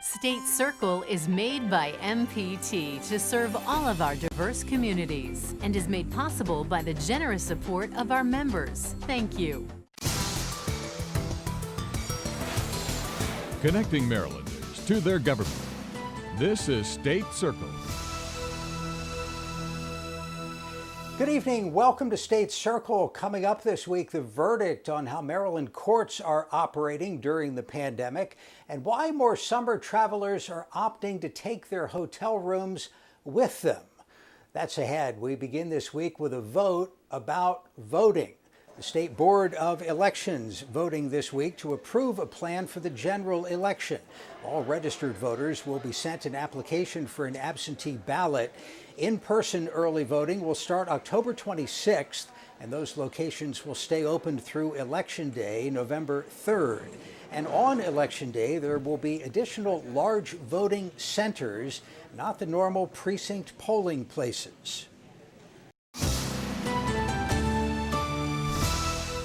State Circle is made by MPT to serve all of our diverse communities and is made possible by the generous support of our members. Thank you. Connecting Marylanders to their government. This is State Circle. Good evening. Welcome to State Circle. Coming up this week, the verdict on how Maryland courts are operating during the pandemic and why more summer travelers are opting to take their hotel rooms with them. That's ahead. We begin this week with a vote about voting. The State Board of Elections voting this week to approve a plan for the general election. All registered voters will be sent an application for an absentee ballot. In-person early voting will start October 26th, and those locations will stay open through Election Day, November 3rd. And on Election Day, there will be additional large voting centers, not the normal precinct polling places.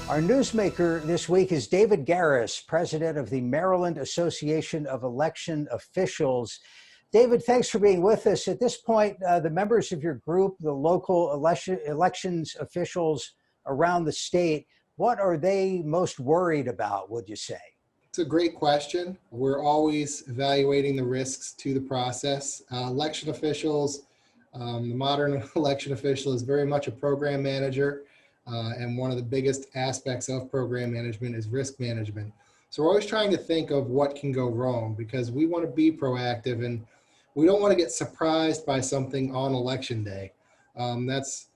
Our newsmaker this week is David Garris, president of the Maryland Association of Election Officials. David, thanks for being with us. At this point, the members of your group, the local elections officials around the state, what are they most worried about, would you say? It's a great question. We're always evaluating the risks to the process. Election officials, the modern election official is very much a program manager. And one of the biggest aspects of program management is risk management. So we're always trying to think of what can go wrong because we want to be proactive and we don't want to get surprised by something on election day. That's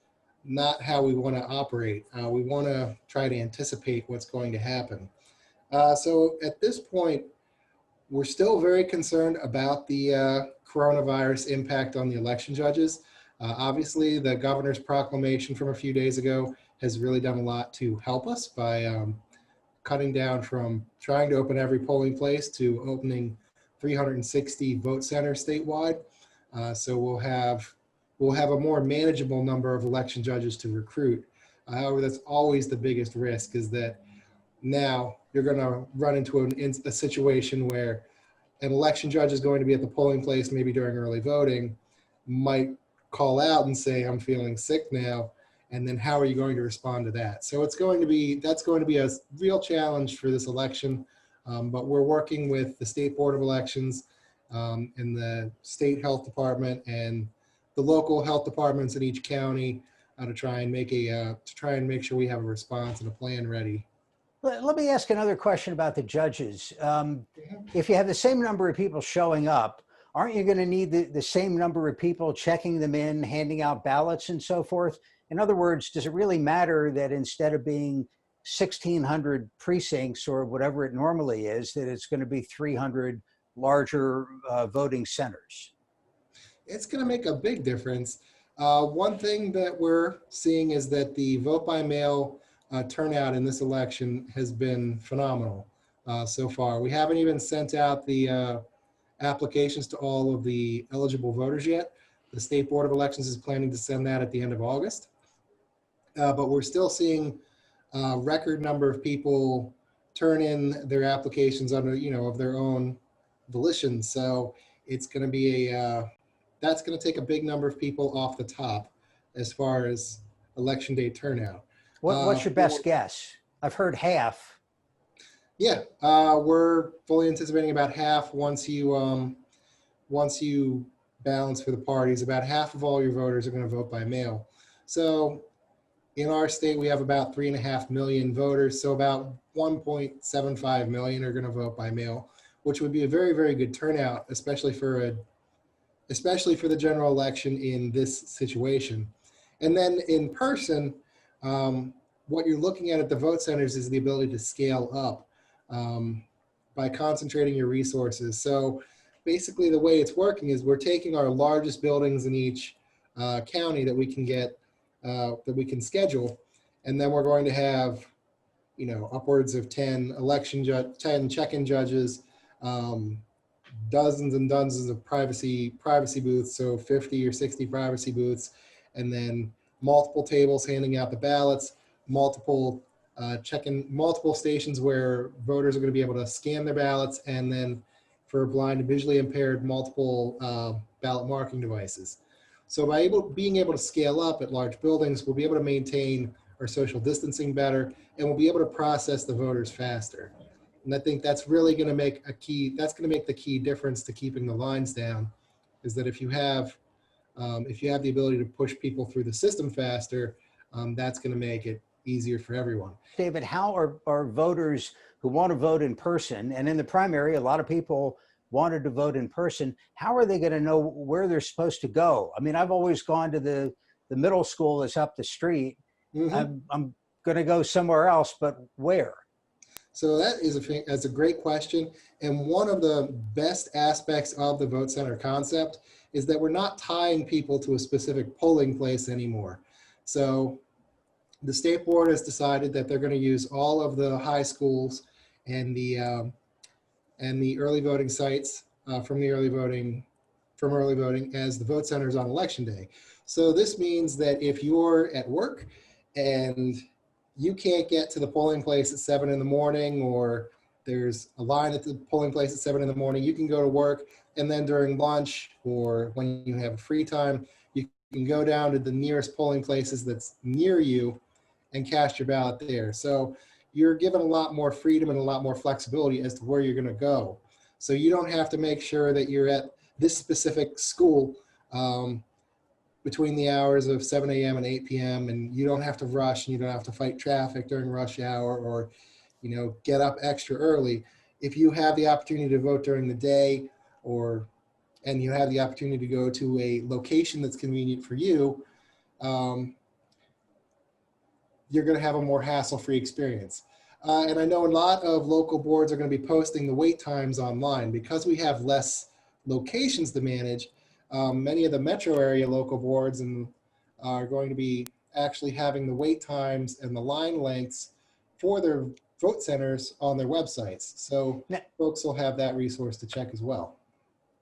not how we want to operate. We want to try to anticipate what's going to happen. So at this point, we're still very concerned about the coronavirus impact on the election judges. Obviously, the governor's proclamation from a few days ago has really done a lot to help us by cutting down from trying to open every polling place to opening 360 vote centers statewide. So we'll have a more manageable number of election judges to recruit. However, that's always the biggest risk is that now you're going to run into a situation where an election judge is going to be at the polling place maybe during early voting, might call out and say, I'm feeling sick now. And then how are you going to respond to that? So that's going to be a real challenge for this election. But we're working with the State Board of Elections and the state health department and the local health departments in each county to try and make sure we have a response and a plan ready. Let me ask another question about the judges. If you have the same number of people showing up, aren't you going to need the same number of people checking them in, handing out ballots and so forth? In other words, does it really matter that instead of being 1,600 precincts or whatever it normally is, that it's going to be 300 larger voting centers? It's going to make a big difference. One thing that we're seeing is that the vote by mail turnout in this election has been phenomenal so far. We haven't even sent out the applications to all of the eligible voters yet. The State Board of Elections is planning to send that at the end of August. But we're still seeing a record number of people turn in their applications under, of their own volition. So it's going to be that's going to take a big number of people off the top as far as election day turnout. What's your best guess? I've heard half. Yeah, we're fully anticipating about half once you balance for the parties. About half of all your voters are going to vote by mail. So in our state, we have about 3.5 million voters. So about 1.75 million are going to vote by mail, which would be a very, very good turnout, especially for the general election in this situation. And then in person, what you're looking at the vote centers is the ability to scale up by concentrating your resources. So basically the way it's working is we're taking our largest buildings in each county that we can get, that we can schedule, and then we're going to have, upwards of 10 10 check-in judges, dozens and dozens of privacy booths, so 50 or 60 privacy booths, and then multiple tables handing out the ballots, multiple multiple stations where voters are going to be able to scan their ballots and then for blind and visually impaired multiple ballot marking devices. So by being able to scale up at large buildings, we'll be able to maintain our social distancing better, and we'll be able to process the voters faster. And I think that's really going to make the key difference to keeping the lines down, is that if you have the ability to push people through the system faster, that's going to make it easier for everyone. David, how are voters who want to vote in person, and in the primary, a lot of people wanted to vote in person, how are they going to know where they're supposed to go? I mean, I've always gone to the middle school that's up the street. Mm-hmm. I'm going to go somewhere else, but where? So that's a great question. And one of the best aspects of the vote center concept is that we're not tying people to a specific polling place anymore. So the state board has decided that they're going to use all of the high schools and the early voting sites from early voting as the vote centers on election day. So this means that if you're at work and you can't get to the polling place at 7 in the morning, or there's a line at the polling place at 7 in the morning, you can go to work, and then during lunch or when you have free time, you can go down to the nearest polling places that's near you and cast your ballot there. So you're given a lot more freedom and a lot more flexibility as to where you're going to go. So you don't have to make sure that you're at this specific school between the hours of 7 a.m. and 8 p.m. and you don't have to rush, and you don't have to fight traffic during rush hour, or get up extra early. If you have the opportunity to vote during the day, and you have the opportunity to go to a location that's convenient for you, you're going to have a more hassle-free experience. And I know a lot of local boards are going to be posting the wait times online. Because we have less locations to manage, many of the metro area local boards are going to be actually having the wait times and the line lengths for their vote centers on their websites. So folks will have that resource to check as well.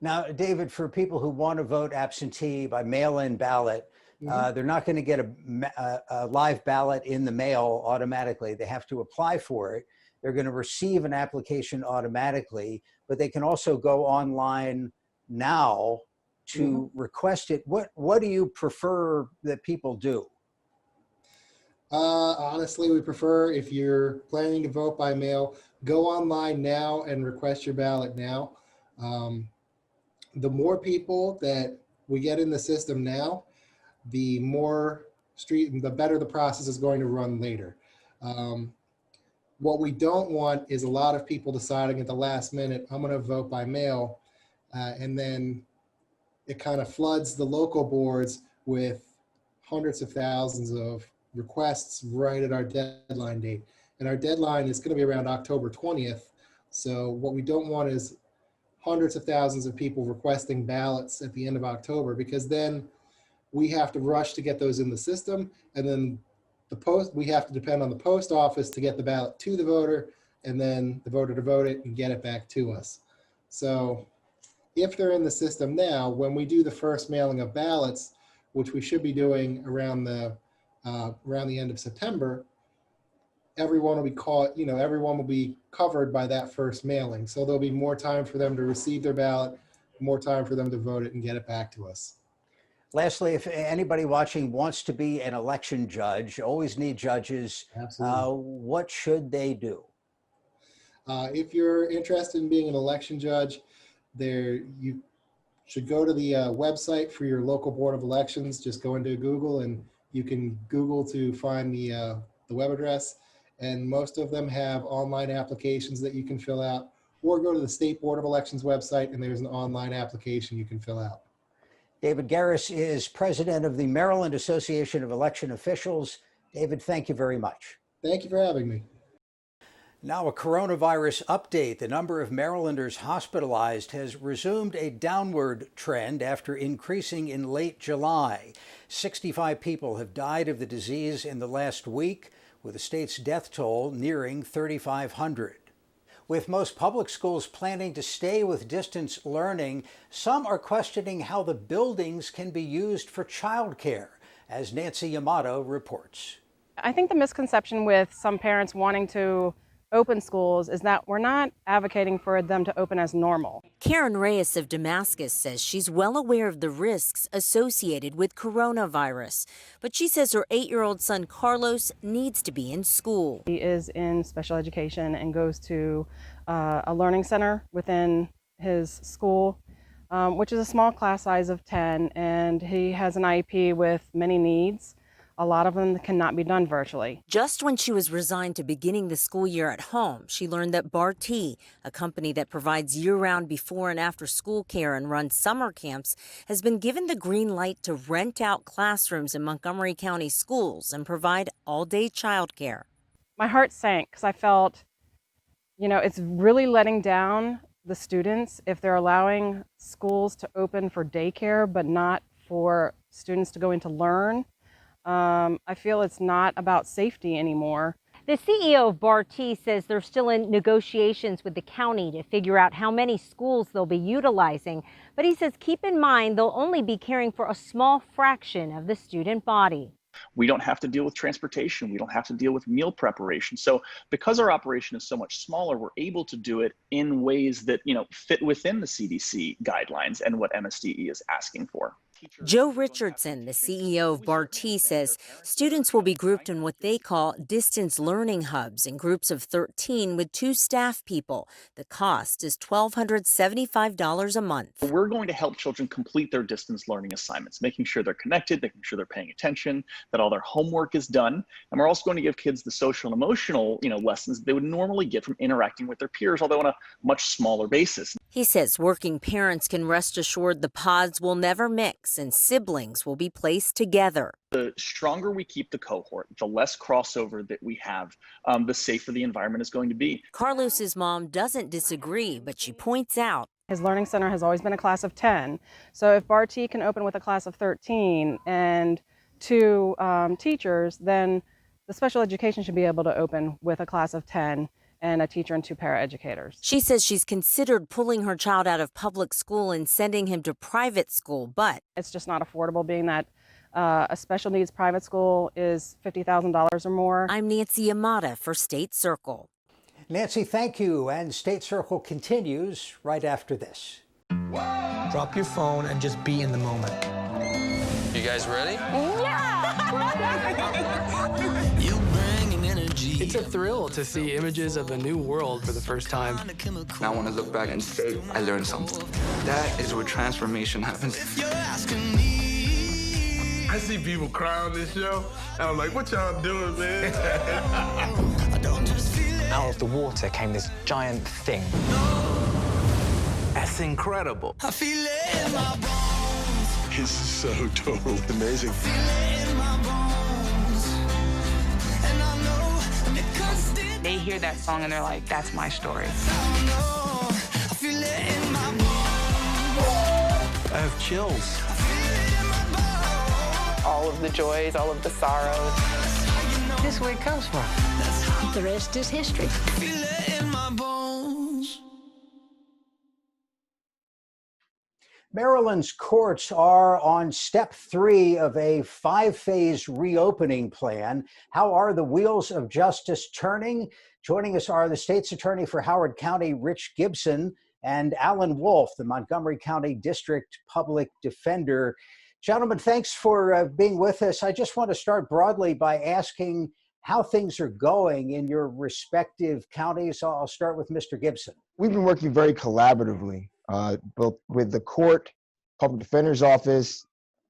Now, David, for people who want to vote absentee by mail-in ballot, they're not going to get a live ballot in the mail automatically. They have to apply for it. They're going to receive an application automatically, but they can also go online now to request it. What do you prefer that people do? Honestly, we prefer, if you're planning to vote by mail, go online now and request your ballot now. The more people that we get in the system now, the better the process is going to run later. What we don't want is a lot of people deciding at the last minute, I'm going to vote by mail, and then it kind of floods the local boards with hundreds of thousands of requests right at our deadline date. And our deadline is going to be around October 20th. So what we don't want is hundreds of thousands of people requesting ballots at the end of October, because then we have to rush to get those in the system, and then we have to depend on the post office to get the ballot to the voter, and then the voter to vote it and get it back to us. So if they're in the system now, when we do the first mailing of ballots, which we should be doing around the end of September, everyone will be covered by that first mailing. So there'll be more time for them to receive their ballot, more time for them to vote it and get it back to us. Lastly, if anybody watching wants to be an election judge, always need judges. Absolutely. What should they do? If you're interested in being an election judge, you should go to the website for your local board of elections. Just go into Google, and you can Google to find the web address. And most of them have online applications that you can fill out, or go to the State Board of Elections website, and there's an online application you can fill out. David Garris is president of the Maryland Association of Election Officials. David, thank you very much. Thank you for having me. Now, a coronavirus update. The number of Marylanders hospitalized has resumed a downward trend after increasing in late July. 65 people have died of the disease in the last week, with the state's death toll nearing 3,500. With most public schools planning to stay with distance learning, some are questioning how the buildings can be used for childcare, as Nancy Yamato reports. I think the misconception with some parents wanting to open schools is that we're not advocating for them to open as normal. Karen Reyes of Damascus says she's well aware of the risks associated with coronavirus, but she says her 8-year-old son Carlos needs to be in school. He is in special education and goes to a learning center within his school, which is a small class size of 10, and he has an IEP with many needs. A lot of them cannot be done virtually. Just when she was resigned to beginning the school year at home, she learned that Barty, a company that provides year-round before and after school care and runs summer camps, has been given the green light to rent out classrooms in Montgomery County schools and provide all-day childcare. My heart sank because I felt, it's really letting down the students if they're allowing schools to open for daycare but not for students to go in to learn. I feel it's not about safety anymore. The CEO of Barty says they're still in negotiations with the county to figure out how many schools they'll be utilizing. But he says keep in mind they'll only be caring for a small fraction of the student body. We don't have to deal with transportation. We don't have to deal with meal preparation. So because our operation is so much smaller, we're able to do it in ways that, fit within the CDC guidelines and what MSDE is asking for. Joe Richardson, the CEO of Barty, says students will be grouped in what they call distance learning hubs in groups of 13 with 2 staff people. The cost is $1,275 a month. We're going to help children complete their distance learning assignments, making sure they're connected, making sure they're paying attention, that all their homework is done. And we're also going to give kids the social and emotional, lessons they would normally get from interacting with their peers, although on a much smaller basis. He says working parents can rest assured the pods will never mix and siblings will be placed together. The stronger we keep the cohort, the less crossover that we have, the safer the environment is going to be. Carlos's mom doesn't disagree, but she points out his learning center has always been a class of 10. So if Barty can open with a class of 13 and 2 teachers, then the special education should be able to open with a class of 10 and a teacher and 2 paraeducators. She says she's considered pulling her child out of public school and sending him to private school, but it's just not affordable, being that a special needs private school is $50,000 or more. I'm Nancy Yamada for State Circle. Nancy, thank you. And State Circle continues right after this. Drop your phone and just be in the moment. You guys ready? It's a thrill to see images of a new world for the first time. Now I want to look back and say, I learned something. That is where transformation happens. I see people cry on this show, and I'm like, what y'all doing, man? Out of the water came this giant thing. That's incredible. I feel it in my bones. It's so totally amazing. They hear that song and they're like, that's my story. I have chills. All of the joys, all of the sorrows. This is where it comes from. The rest is history. Maryland's courts are on step 3 of a 5-phase reopening plan. How are the wheels of justice turning? Joining us are the state's attorney for Howard County, Rich Gibson, and Alan Wolf, the Montgomery County District Public Defender. Gentlemen, thanks for being with us. I just want to start broadly by asking how things are going in your respective counties. I'll start with Mr. Gibson. We've been working very collaboratively, both with the court, public defender's office,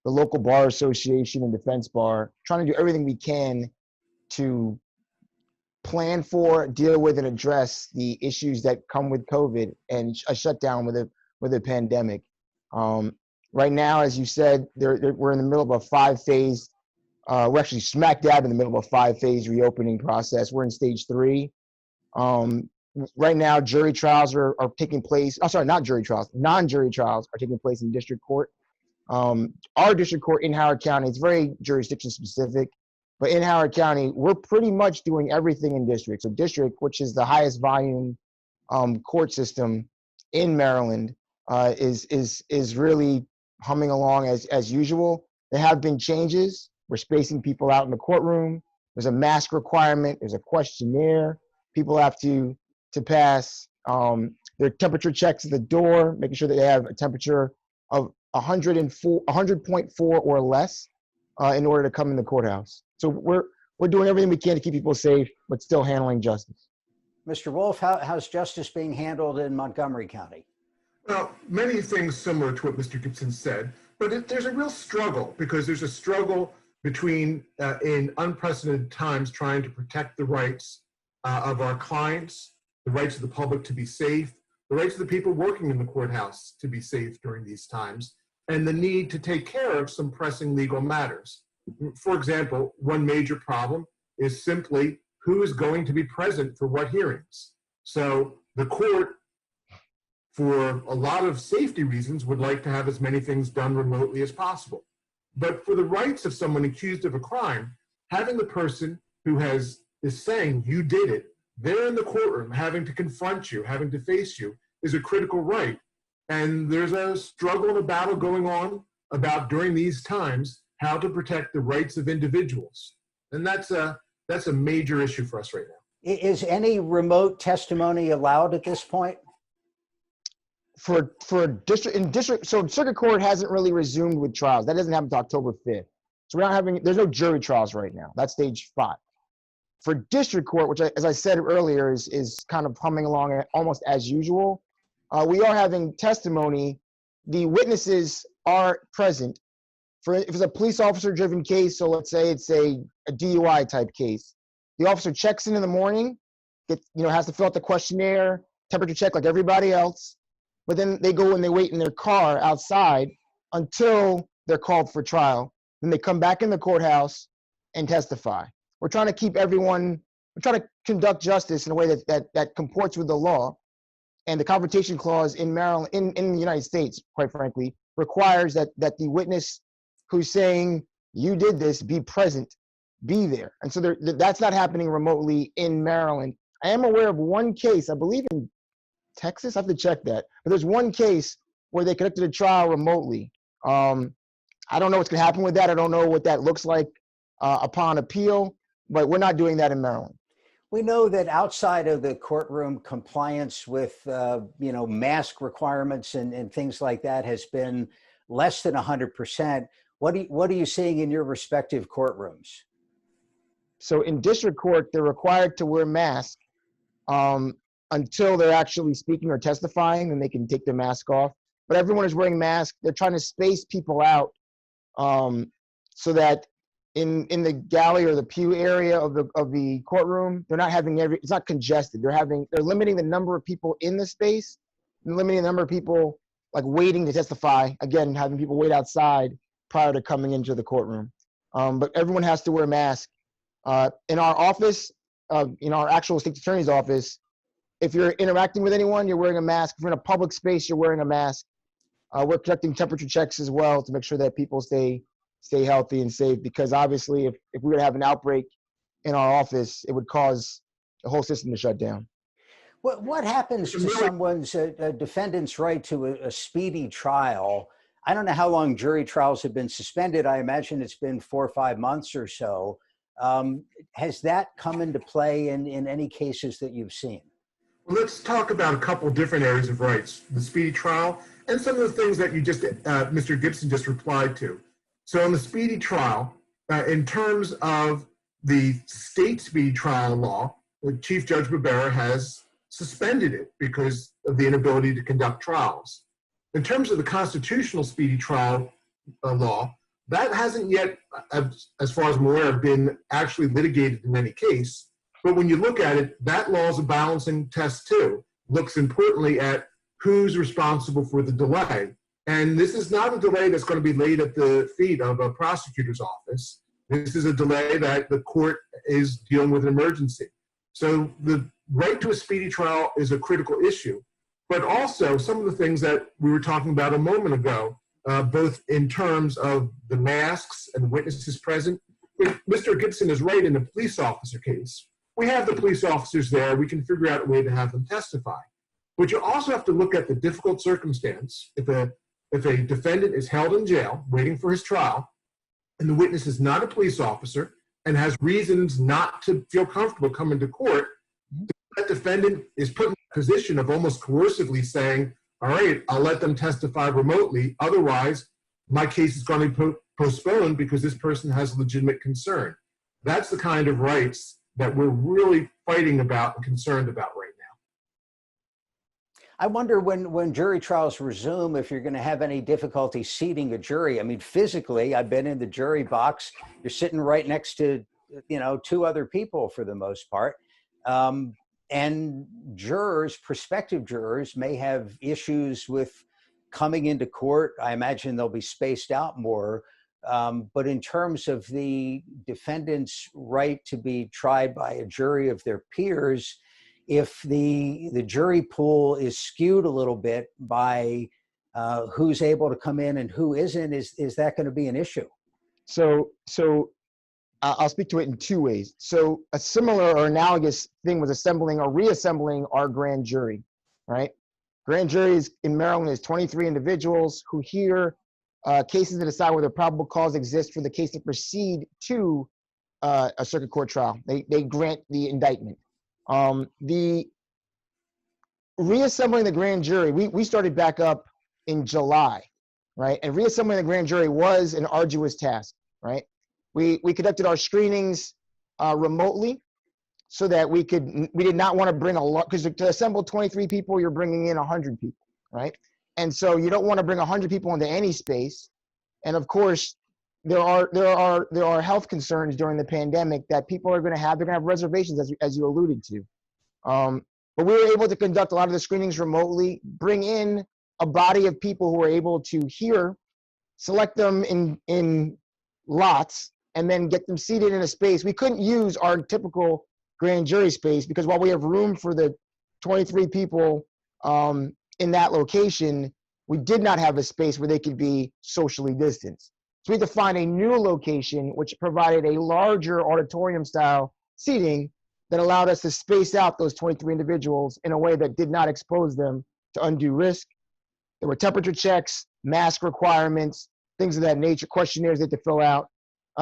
the local bar association and defense bar, trying to do everything we can to plan for, deal with, and address the issues that come with COVID and a shutdown with a pandemic. Right now, as you said, we're in the middle of a 5-phase, we're actually smack dab in the middle of a 5-phase reopening process. We're in stage 3. Right now, jury trials are taking place. Non-jury trials are taking place in district court. Our district court in Howard County, it's very jurisdiction specific, but in Howard County, we're pretty much doing everything in district. So district, which is the highest volume court system in Maryland, is really humming along as usual. There have been changes. We're spacing people out in the courtroom. There's a mask requirement. There's a questionnaire. People have to pass their temperature checks at the door, making sure that they have a temperature of 100.4 or less in order to come in the courthouse. So we're doing everything we can to keep people safe, but still handling justice. Mr. Wolf, how's justice being handled in Montgomery County? Well, many things similar to what Mr. Gibson said, but there's a real struggle, because there's a struggle between, in unprecedented times, trying to protect the rights of our clients, the rights of the public to be safe, the rights of the people working in the courthouse to be safe during these times, and the need to take care of some pressing legal matters. For example, one major problem is simply who is going to be present for what hearings. So the court, for a lot of safety reasons, would like to have as many things done remotely as possible. But for the rights of someone accused of a crime, having the person who is saying you did it, they're in the courtroom having to confront you, having to face you, is a critical right. And there's a struggle and a battle going on about, during these times, how to protect the rights of individuals. And that's a major issue for us right now. Is any remote testimony allowed at this point? For so circuit court hasn't really resumed with trials. That doesn't happen until October 5th. So there's no jury trials right now. That's stage 5. For district court, which, as I said earlier, is kind of humming along almost as usual, we are having testimony. The witnesses are present. If it's a police officer-driven case, so let's say it's a DUI type case, the officer checks in the morning, has to fill out the questionnaire, temperature check like everybody else, but then they go and they wait in their car outside until they're called for trial. Then they come back in the courthouse and testify. We're trying to keep we're trying to conduct justice in a way that comports with the law. And the Confrontation Clause in Maryland, in the United States, quite frankly, requires that the witness who's saying you did this be present, be there. And so that's not happening remotely in Maryland. I am aware of one case, I believe in Texas, I have to check that, but there's one case where they conducted a trial remotely. I don't know what's gonna happen with that. I don't know what that looks like upon appeal, but we're not doing that in Maryland. We know that outside of the courtroom, compliance with mask requirements and things like that has been less than 100%. What are you seeing in your respective courtrooms? So in district court, they're required to wear masks until they're actually speaking or testifying, and they can take their mask off. But everyone is wearing masks. They're trying to space people out so that in the galley or the pew area of the courtroom, they're not having it's not congested. They're limiting the number of people in the space and limiting the number of people like waiting to testify. Again, having people wait outside prior to coming into the courtroom. But everyone has to wear a mask. In our office, in our actual state attorney's office, if you're interacting with anyone, you're wearing a mask. If you're in a public space, you're wearing a mask. We're conducting temperature checks as well to make sure that people stay healthy and safe, because obviously if we were to have an outbreak in our office, it would cause the whole system to shut down. What happens to someone's defendant's right to a speedy trial? I don't know how long jury trials have been suspended. I imagine it's been 4 or 5 months or so. Has that come into play in any cases that you've seen? Well, let's talk about a couple different areas of rights, the speedy trial and some of the things that you just, Mr. Gibson just replied to. So in the speedy trial, in terms of the state speedy trial law, Chief Judge Barbera has suspended it because of the inability to conduct trials. In terms of the constitutional speedy trial law, that hasn't yet, as far as I'm aware, been actually litigated in any case. But when you look at it, that law is a balancing test too. Looks importantly at who's responsible for the delay. And this is not a delay that's going to be laid at the feet of a prosecutor's office. This is a delay that the court is dealing with an emergency. So the right to a speedy trial is a critical issue. But also some of the things that we were talking about a moment ago, both in terms of the masks and the witnesses present. Mr. Gibson is right in the police officer case. We have the police officers there. We can figure out a way to have them testify. But you also have to look at the difficult circumstance. If a defendant is held in jail waiting for his trial, and the witness is not a police officer and has reasons not to feel comfortable coming to court, the that defendant is put in a position of almost coercively saying, all right, I'll let them testify remotely. Otherwise, my case is going to be postponed because this person has legitimate concern. That's the kind of rights that we're really fighting about and concerned about right now. I wonder when jury trials resume if you're going to have any difficulty seating a jury. I mean, physically, I've been in the jury box. You're sitting right next to, two other people for the most part. And jurors, prospective jurors, may have issues with coming into court. I imagine they'll be spaced out more. But in terms of the defendant's right to be tried by a jury of their peers, if the jury pool is skewed a little bit by who's able to come in and who isn't, is that going to be an issue? So I'll speak to it in two ways. So a similar or analogous thing was assembling or reassembling our grand jury, right? Grand juries in Maryland is 23 individuals who hear cases to decide whether probable cause exists for the case to proceed to a circuit court trial. They grant the indictment. The reassembling the grand jury, we started back up in July, right? And reassembling the grand jury was an arduous task, right? We conducted our screenings remotely so that we did not want to bring a lot, because to assemble 23 people, you're bringing in 100 people, right? And so you don't want to bring 100 people into any space. And of course, there are health concerns during the pandemic that people are going to have. They're going to have reservations, as you alluded to. But we were able to conduct a lot of the screenings remotely, bring in a body of people who were able to hear, select them in lots, and then get them seated in a space. We couldn't use our typical grand jury space because while we have room for the 23 people in that location, we did not have a space where they could be socially distanced. So we had to find a new location which provided a larger auditorium-style seating that allowed us to space out those 23 individuals in a way that did not expose them to undue risk. There were temperature checks, mask requirements, things of that nature, questionnaires they had to fill out.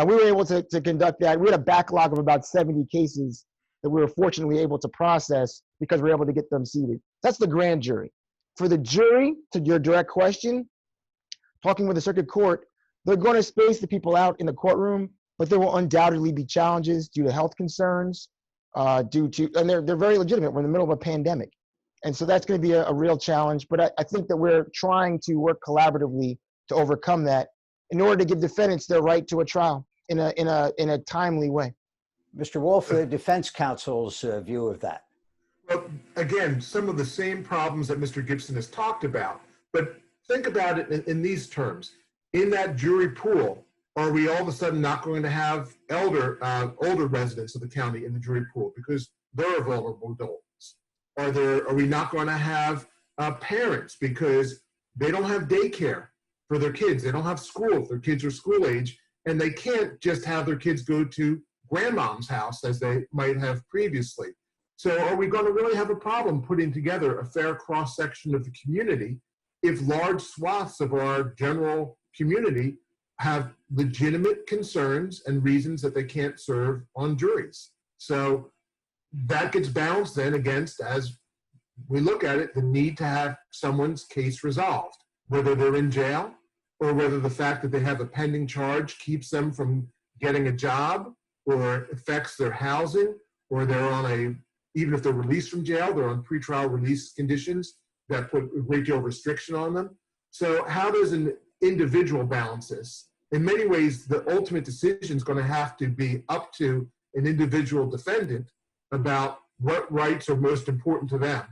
We were able to conduct that. We had a backlog of about 70 cases that we were fortunately able to process because we were able to get them seated. That's the grand jury. For the jury, to your direct question, talking with the circuit court, they're going to space the people out in the courtroom, but there will undoubtedly be challenges due to health concerns, and they're very legitimate. We're in the middle of a pandemic. And so that's going to be a real challenge. But I think that we're trying to work collaboratively to overcome that in order to give defendants their right to a trial in a timely way. Mr. Wolf, the defense counsel's view of that. Well, again, some of the same problems that Mr. Gibson has talked about, but think about it in these terms. In that jury pool, are we all of a sudden not going to have older residents of the county in the jury pool because they're vulnerable adults? Are we not going to have parents because they don't have daycare for their kids? They don't have school if their kids are school age, and they can't just have their kids go to grandmom's house as they might have previously. So are we going to really have a problem putting together a fair cross-section of the community if large swaths of our general community have legitimate concerns and reasons that they can't serve on juries? So that gets balanced then against, as we look at it, the need to have someone's case resolved, whether they're in jail or whether the fact that they have a pending charge keeps them from getting a job or affects their housing, or they're on even if they're released from jail, they're on pretrial release conditions that put a great deal of restriction on them. So how does an individual balance this? In many ways, the ultimate decision is going to have to be up to an individual defendant about what rights are most important to them,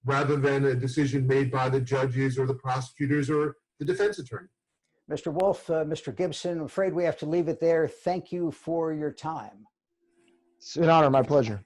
rather than a decision made by the judges or the prosecutors or the defense attorney. Mr. Wolf, Mr. Gibson, I'm afraid we have to leave it there. Thank you for your time. It's an honor, my pleasure.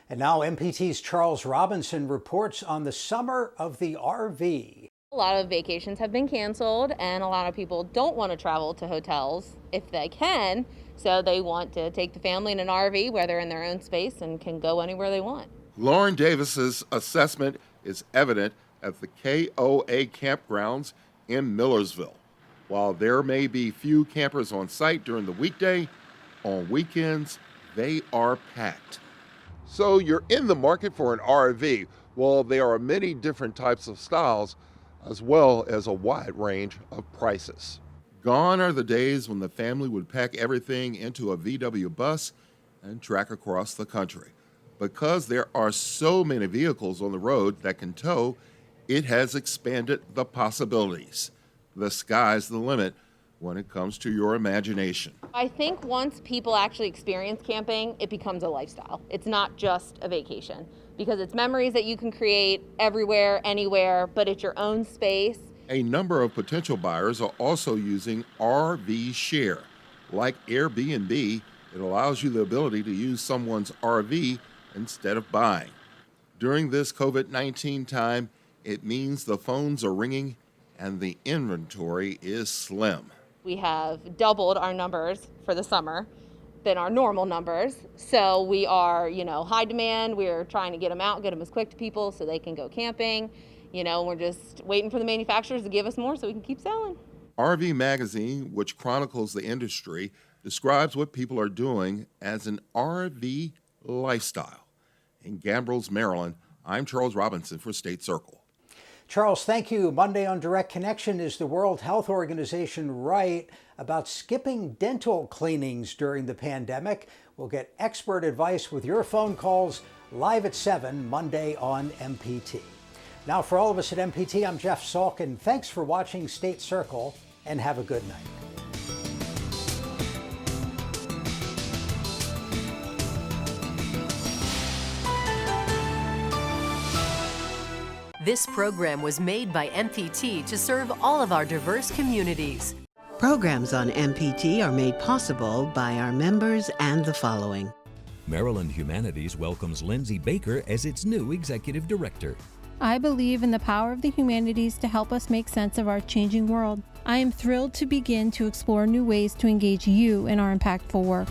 And now MPT's Charles Robinson reports on the summer of the RV. A lot of vacations have been canceled, and a lot of people don't want to travel to hotels if they can, so they want to take the family in an RV where they're in their own space and can go anywhere they want. Lauren Davis's assessment is evident at the KOA campgrounds in Millersville. While there may be few campers on site during the weekday, on weekends they are packed. So you're in the market for an RV. Well, there are many different types of styles as well as a wide range of prices. Gone are the days when the family would pack everything into a VW bus and trek across the country. Because there are so many vehicles on the road that can tow, it has expanded the possibilities. The sky's the limit when it comes to your imagination. I think once people actually experience camping, it becomes a lifestyle. It's not just a vacation because it's memories that you can create everywhere, anywhere, but it's your own space. A number of potential buyers are also using RV Share. Like Airbnb, it allows you the ability to use someone's RV instead of buying. During this COVID-19 time, it means the phones are ringing and the inventory is slim. We have doubled our numbers for the summer than our normal numbers. So we are, high demand. We're trying to get them out, get them as quick to people so they can go camping. We're just waiting for the manufacturers to give us more so we can keep selling. RV Magazine, which chronicles the industry, describes what people are doing as an RV lifestyle. In Gambrills, Maryland, I'm Charles Robinson for State Circle. Charles, thank you. Monday on Direct Connection, is the World Health Organization right about skipping dental cleanings during the pandemic? We'll get expert advice with your phone calls live at 7 Monday on MPT. Now, for all of us at MPT, I'm Jeff Salkin. Thanks for watching State Circle, and have a good night. This program was made by MPT to serve all of our diverse communities. Programs on MPT are made possible by our members and the following. Maryland Humanities welcomes Lindsay Baker as its new executive director. I believe in the power of the humanities to help us make sense of our changing world. I am thrilled to begin to explore new ways to engage you in our impactful work.